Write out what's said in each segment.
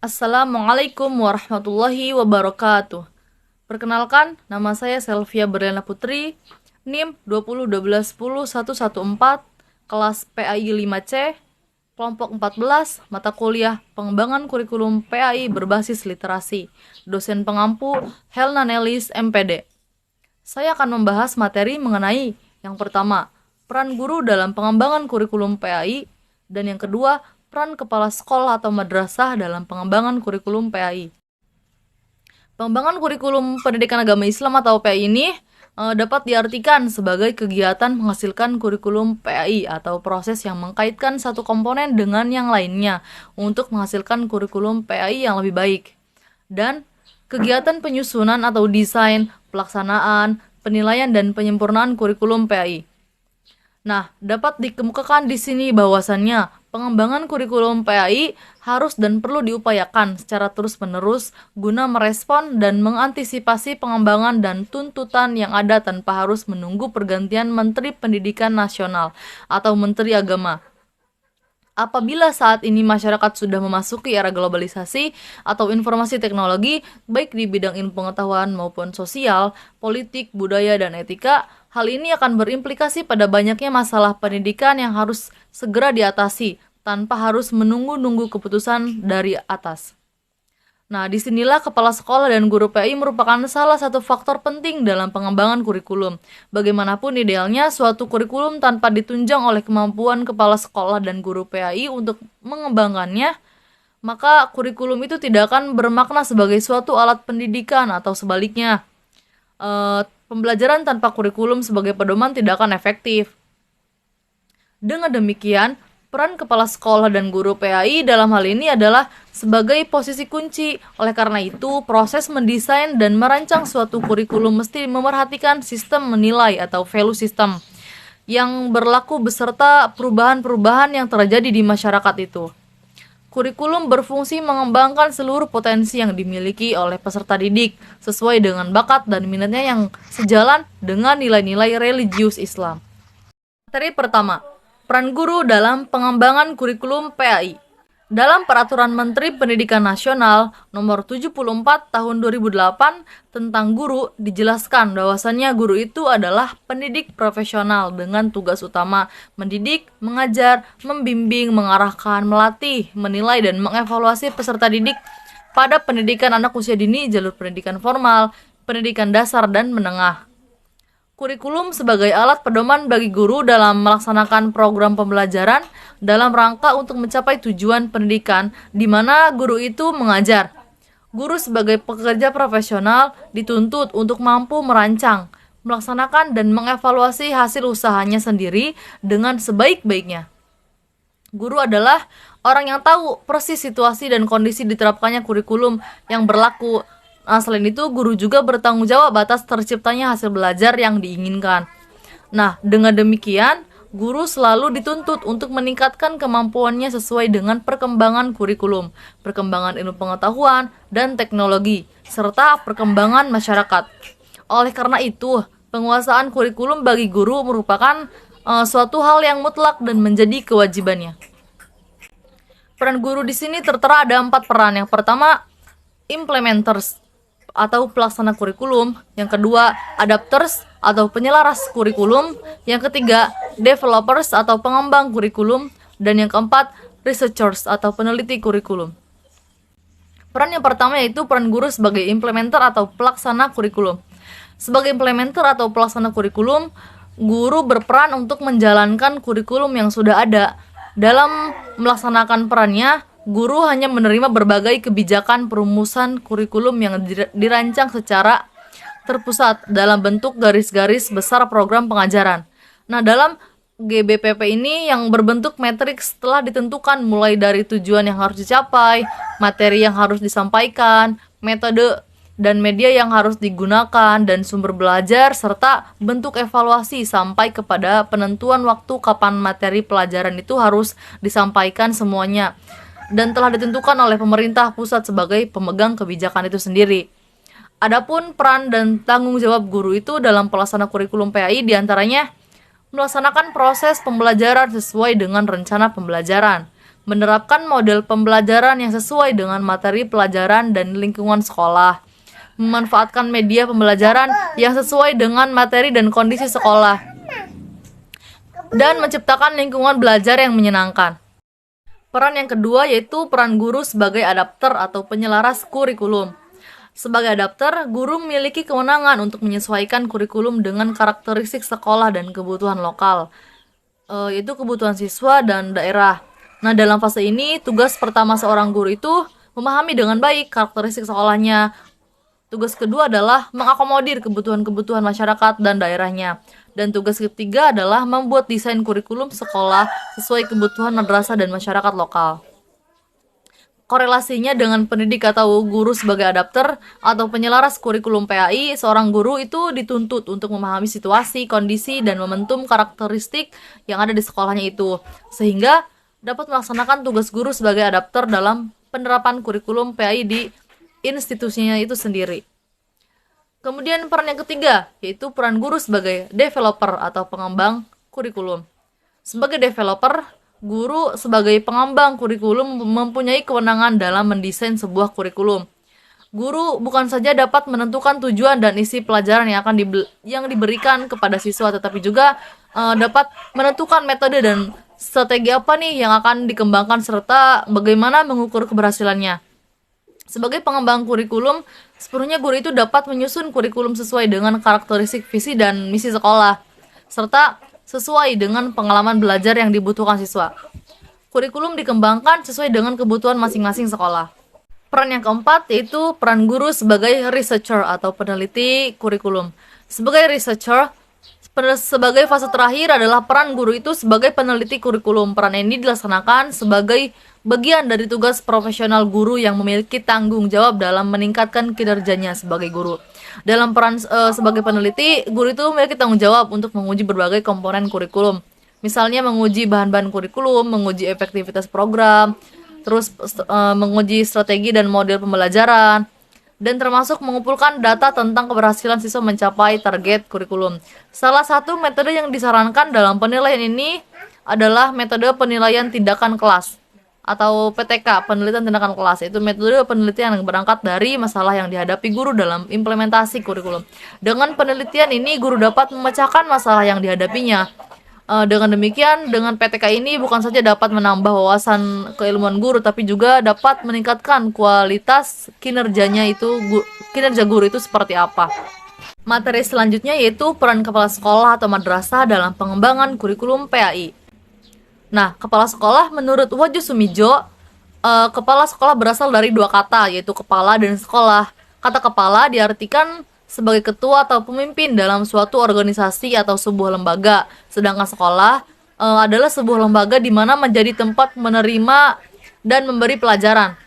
Assalamualaikum warahmatullahi wabarakatuh. Perkenalkan, nama saya Selvia Berliana Putri, NIM 2012101114, kelas PAI 5C, kelompok 14, mata kuliah Pengembangan Kurikulum PAI berbasis literasi. Dosen pengampu Helna Nelis, MPD. Saya akan membahas materi mengenai yang pertama, peran guru dalam pengembangan kurikulum PAI, dan yang kedua, peran kepala sekolah atau madrasah dalam pengembangan kurikulum PAI. Pengembangan kurikulum pendidikan agama Islam atau PAI ini dapat diartikan sebagai kegiatan menghasilkan kurikulum PAI atau proses yang mengkaitkan satu komponen dengan yang lainnya untuk menghasilkan kurikulum PAI yang lebih baik. Dan kegiatan penyusunan atau desain, pelaksanaan, penilaian dan penyempurnaan kurikulum PAI. Nah, dapat dikemukakan di sini bahwasannya pengembangan kurikulum PAI harus dan perlu diupayakan secara terus-menerus guna merespon dan mengantisipasi pengembangan dan tuntutan yang ada tanpa harus menunggu pergantian Menteri Pendidikan Nasional atau Menteri Agama. Apabila saat ini masyarakat sudah memasuki era globalisasi atau informasi teknologi, baik di bidang ilmu pengetahuan maupun sosial, politik, budaya, dan etika, hal ini akan berimplikasi pada banyaknya masalah pendidikan yang harus segera diatasi, tanpa harus menunggu-nunggu keputusan dari atas. Nah, disinilah kepala sekolah dan guru PAI merupakan salah satu faktor penting dalam pengembangan kurikulum. Bagaimanapun idealnya, suatu kurikulum tanpa ditunjang oleh kemampuan kepala sekolah dan guru PAI untuk mengembangkannya, maka kurikulum itu tidak akan bermakna sebagai suatu alat pendidikan atau sebaliknya. Pembelajaran tanpa kurikulum sebagai pedoman tidak akan efektif. Dengan demikian, peran kepala sekolah dan guru PAI dalam hal ini adalah sebagai posisi kunci. Oleh karena itu, proses mendesain dan merancang suatu kurikulum mesti memerhatikan sistem menilai atau value system yang berlaku beserta perubahan-perubahan yang terjadi di masyarakat itu. Kurikulum berfungsi mengembangkan seluruh potensi yang dimiliki oleh peserta didik sesuai dengan bakat dan minatnya yang sejalan dengan nilai-nilai religius Islam. Materi pertama, peran guru dalam pengembangan kurikulum PAI. Dalam Peraturan Menteri Pendidikan Nasional Nomor 74 Tahun 2008 tentang guru dijelaskan bahwasannya guru itu adalah pendidik profesional dengan tugas utama mendidik, mengajar, membimbing, mengarahkan, melatih, menilai dan mengevaluasi peserta didik pada pendidikan anak usia dini, jalur pendidikan formal, pendidikan dasar dan menengah. Kurikulum sebagai alat pedoman bagi guru dalam melaksanakan program pembelajaran dalam rangka untuk mencapai tujuan pendidikan di mana guru itu mengajar. Guru sebagai pekerja profesional dituntut untuk mampu merancang, melaksanakan dan mengevaluasi hasil usahanya sendiri dengan sebaik-baiknya. Guru adalah orang yang tahu persis situasi dan kondisi diterapkannya kurikulum yang berlaku. Selain itu, guru juga bertanggung jawab atas terciptanya hasil belajar yang diinginkan. Nah, dengan demikian, guru selalu dituntut untuk meningkatkan kemampuannya sesuai dengan perkembangan kurikulum, perkembangan ilmu pengetahuan dan teknologi, serta perkembangan masyarakat. Oleh karena itu, penguasaan kurikulum bagi guru merupakan suatu hal yang mutlak dan menjadi kewajibannya. Peran guru di sini tertera ada 4 peran. Yang pertama, implementers atau pelaksana kurikulum, yang kedua adapters atau penyelaras kurikulum, yang ketiga developers atau pengembang kurikulum, dan yang keempat researchers atau peneliti kurikulum. Peran yang pertama yaitu peran guru sebagai implementer atau pelaksana kurikulum. Sebagai implementer atau pelaksana kurikulum, guru berperan untuk menjalankan kurikulum yang sudah ada. Dalam melaksanakan perannya, guru hanya menerima berbagai kebijakan perumusan kurikulum yang dirancang secara terpusat dalam bentuk garis-garis besar program pengajaran. Nah, dalam GBPP ini yang berbentuk matriks telah ditentukan mulai dari tujuan yang harus dicapai, materi yang harus disampaikan, metode dan media yang harus digunakan, dan sumber belajar, serta bentuk evaluasi sampai kepada penentuan waktu kapan materi pelajaran itu harus disampaikan semuanya. Dan telah ditentukan oleh pemerintah pusat sebagai pemegang kebijakan itu sendiri. Adapun peran dan tanggung jawab guru itu dalam pelaksana kurikulum PAI diantaranya melaksanakan proses pembelajaran sesuai dengan rencana pembelajaran, menerapkan model pembelajaran yang sesuai dengan materi pelajaran dan lingkungan sekolah, memanfaatkan media pembelajaran yang sesuai dengan materi dan kondisi sekolah, dan menciptakan lingkungan belajar yang menyenangkan. Peran yang kedua yaitu peran guru sebagai adapter atau penyelaras kurikulum. Sebagai adapter, guru memiliki kewenangan untuk menyesuaikan kurikulum dengan karakteristik sekolah dan kebutuhan lokal, yaitu kebutuhan siswa dan daerah. Nah, dalam fase ini, tugas pertama seorang guru itu memahami dengan baik karakteristik sekolahnya. Tugas kedua adalah mengakomodir kebutuhan-kebutuhan masyarakat dan daerahnya. Dan tugas ketiga adalah membuat desain kurikulum sekolah sesuai kebutuhan madrasah dan masyarakat lokal. Korelasinya dengan pendidik atau guru sebagai adapter atau penyelaras kurikulum PAI, seorang guru itu dituntut untuk memahami situasi, kondisi, dan momentum karakteristik yang ada di sekolahnya itu, sehingga dapat melaksanakan tugas guru sebagai adapter dalam penerapan kurikulum PAI di institusinya itu sendiri. Kemudian peran yang ketiga, yaitu peran guru sebagai developer atau pengembang kurikulum. Sebagai developer, guru sebagai pengembang kurikulum mempunyai kewenangan dalam mendesain sebuah kurikulum. Guru bukan saja dapat menentukan tujuan dan isi pelajaran yang diberikan kepada siswa, tetapi juga dapat menentukan metode dan strategi apa nih yang akan dikembangkan serta bagaimana mengukur keberhasilannya. Sebagai pengembang kurikulum, sepenuhnya guru itu dapat menyusun kurikulum sesuai dengan karakteristik visi dan misi sekolah, serta sesuai dengan pengalaman belajar yang dibutuhkan siswa. Kurikulum dikembangkan sesuai dengan kebutuhan masing-masing sekolah. Peran yang keempat yaitu peran guru sebagai researcher atau peneliti kurikulum. Sebagai researcher, sebagai fase terakhir adalah peran guru itu sebagai peneliti kurikulum. Peran ini dilaksanakan sebagai bagian dari tugas profesional guru yang memiliki tanggung jawab dalam meningkatkan kinerjanya sebagai guru. Dalam peran sebagai peneliti, guru itu memiliki tanggung jawab untuk menguji berbagai komponen kurikulum. Misalnya menguji bahan-bahan kurikulum, menguji efektivitas program, terus menguji strategi dan model pembelajaran, dan termasuk mengumpulkan data tentang keberhasilan siswa mencapai target kurikulum. Salah satu metode yang disarankan dalam penilaian ini adalah metode penilaian tindakan kelas atau PTK, penelitian tindakan kelas. Itu metode penelitian yang berangkat dari masalah yang dihadapi guru dalam implementasi kurikulum. Dengan penelitian ini, guru dapat memecahkan masalah yang dihadapinya. Dengan demikian, dengan PTK ini bukan saja dapat menambah wawasan keilmuan guru, tapi juga dapat meningkatkan kualitas kinerjanya kinerja guru itu seperti apa. Materi selanjutnya yaitu peran kepala sekolah atau madrasah dalam pengembangan kurikulum PAI. Nah, kepala sekolah menurut Wahyu Sumijo, kepala sekolah berasal dari dua kata, yaitu kepala dan sekolah. Kata kepala diartikan sebagai ketua atau pemimpin dalam suatu organisasi atau sebuah lembaga, sedangkan sekolah adalah sebuah lembaga di mana menjadi tempat menerima dan memberi pelajaran.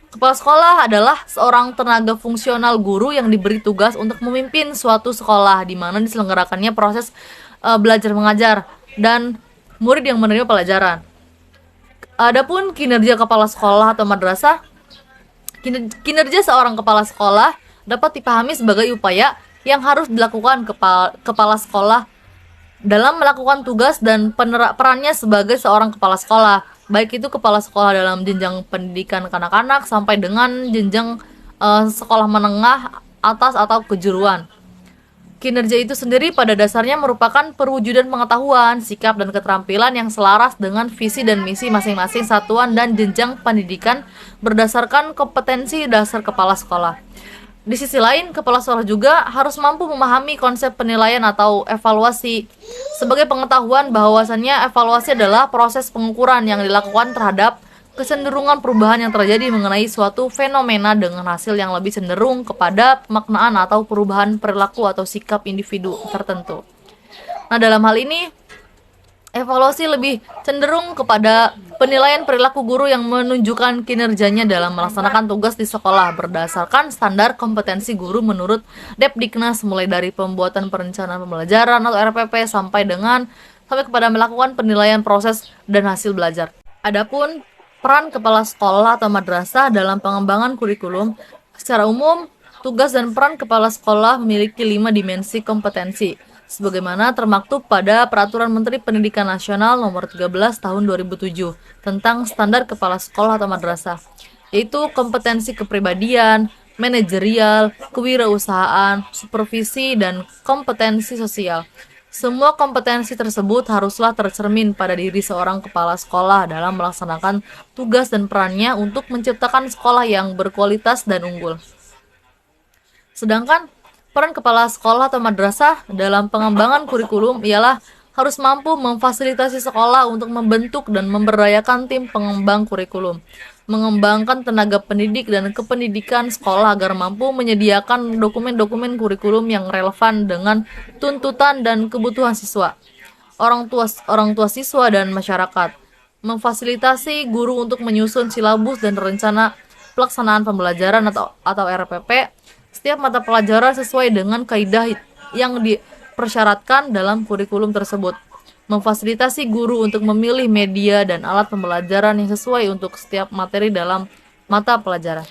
Kepala sekolah adalah seorang tenaga fungsional guru yang diberi tugas untuk memimpin suatu sekolah di mana diselenggarakannya proses belajar mengajar dan murid yang menerima pelajaran. Adapun kinerja kepala sekolah atau madrasah, kinerja seorang kepala sekolah dapat dipahami sebagai upaya yang harus dilakukan kepala sekolah dalam melakukan tugas dan perannya sebagai seorang kepala sekolah, baik itu kepala sekolah dalam jenjang pendidikan kanak-kanak sampai dengan jenjang sekolah menengah atas atau kejuruan. Kinerja itu sendiri pada dasarnya merupakan perwujudan pengetahuan, sikap, dan keterampilan yang selaras dengan visi dan misi masing-masing satuan dan jenjang pendidikan berdasarkan kompetensi dasar kepala sekolah. Di sisi lain, kepala sekolah juga harus mampu memahami konsep penilaian atau evaluasi. Sebagai pengetahuan bahwasannya evaluasi adalah proses pengukuran yang dilakukan terhadap kecenderungan perubahan yang terjadi mengenai suatu fenomena dengan hasil yang lebih cenderung kepada pemaknaan atau perubahan perilaku atau sikap individu tertentu. Nah, dalam hal ini, evaluasi lebih cenderung kepada penilaian perilaku guru yang menunjukkan kinerjanya dalam melaksanakan tugas di sekolah berdasarkan standar kompetensi guru menurut Depdiknas, mulai dari pembuatan perencanaan pembelajaran atau RPP sampai kepada melakukan penilaian proses dan hasil belajar. Adapun peran kepala sekolah atau madrasah dalam pengembangan kurikulum, secara umum, tugas dan peran kepala sekolah memiliki 5 dimensi kompetensi. sebagaimana termaktub pada Peraturan Menteri Pendidikan Nasional Nomor 13 Tahun 2007 tentang standar kepala sekolah atau madrasah, yaitu kompetensi kepribadian, manajerial, kewirausahaan, supervisi, dan kompetensi sosial. Semua kompetensi tersebut haruslah tercermin pada diri seorang kepala sekolah dalam melaksanakan tugas dan perannya untuk menciptakan sekolah yang berkualitas dan unggul. Sedangkan peran kepala sekolah atau madrasah dalam pengembangan kurikulum ialah harus mampu memfasilitasi sekolah untuk membentuk dan memberdayakan tim pengembang kurikulum, mengembangkan tenaga pendidik dan kependidikan sekolah agar mampu menyediakan dokumen-dokumen kurikulum yang relevan dengan tuntutan dan kebutuhan siswa, orang tua siswa dan masyarakat, memfasilitasi guru untuk menyusun silabus dan rencana pelaksanaan pembelajaran atau RPP setiap mata pelajaran sesuai dengan kaidah yang dipersyaratkan dalam kurikulum tersebut, memfasilitasi guru untuk memilih media dan alat pembelajaran yang sesuai untuk setiap materi dalam mata pelajaran.